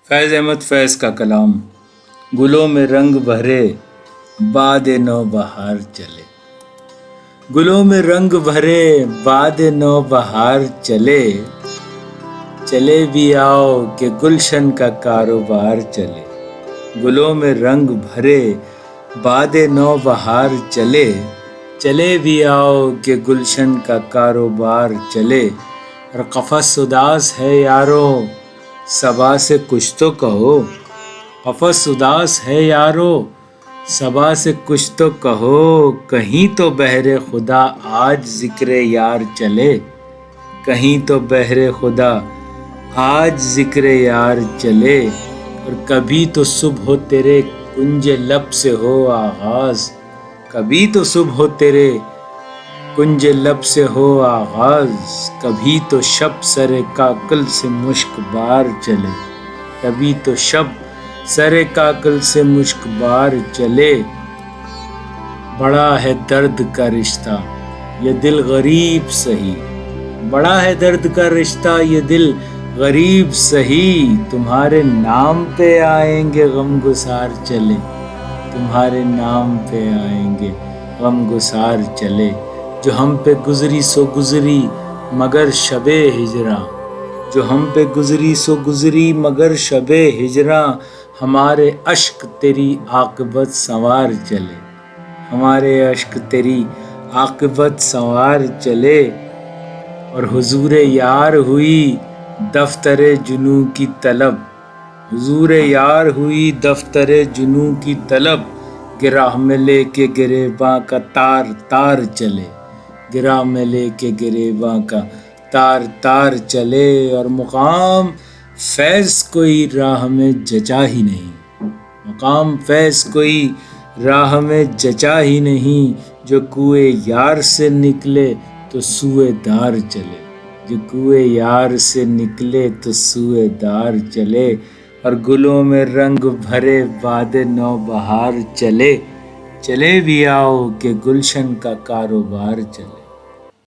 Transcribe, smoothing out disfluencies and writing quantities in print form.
فیض احمد فیض کا کلام۔ گلوں میں رنگ بھرے باد نو بہار چلے، گلوں میں رنگ بھرے باد نو بہار چلے، چلے بھی آؤ کہ گلشن کا کاروبار چلے۔ گلوں میں رنگ بھرے باد نو بہار چلے، چلے بھی آؤ کہ گلشن کا کاروبار چلے۔ اور قفس اداس ہے یارو صبا سے کچھ تو کہو، قفس اداس ہے یارو صبا سے کچھ تو کہو، کہیں تو بہر خدا آج ذکر یار چلے، کہیں تو بہر خدا آج ذکر یار چلے۔ اور کبھی تو صبح تیرے کنج لب سے ہو آغاز، کبھی تو صبح تیرے کنج لب سے ہو آغاز، کبھی تو شب سر کاکل سے مشک بار چلے، کبھی تو شب سر کاکل سے مشک بار چلے۔ بڑا ہے درد کا رشتہ یہ دل غریب سہی، بڑا ہے درد کا رشتہ یہ دل غریب سہی، تمہارے نام پہ آئیں گے غم گسار چلے، تمہارے نام پہ آئیں گے غم گسار چلے۔ جو ہم پہ گزری سو گزری مگر شب ہجراں، جو ہم پہ گزری سو گزری مگر شب ہجراں، ہمارے اشک تیری عاقبت سنوار چلے، ہمارے اشک تیری عاقبت سنوار چلے۔ اور حضور یار ہوئی دفتر جنوں کی طلب، حضور یار ہوئی دفتر جنوں کی طلب، گراہ میں لے کے گریباں کا تار تار چلے، گراہ میں لے کے گریباں کا تار تار چلے۔ اور مقام فیض کوئی راہ میں جچا ہی نہیں، مقام فیض کوئی راہ میں جچا ہی نہیں، جو کوئے یار سے نکلے تو سوئے دار چلے، جو کوئے یار سے نکلے تو سوئے دار چلے۔ اور گلوں میں رنگ بھرے باد نو بہار چلے، چلے بھی آؤ کہ گلشن کا کاروبار چلے۔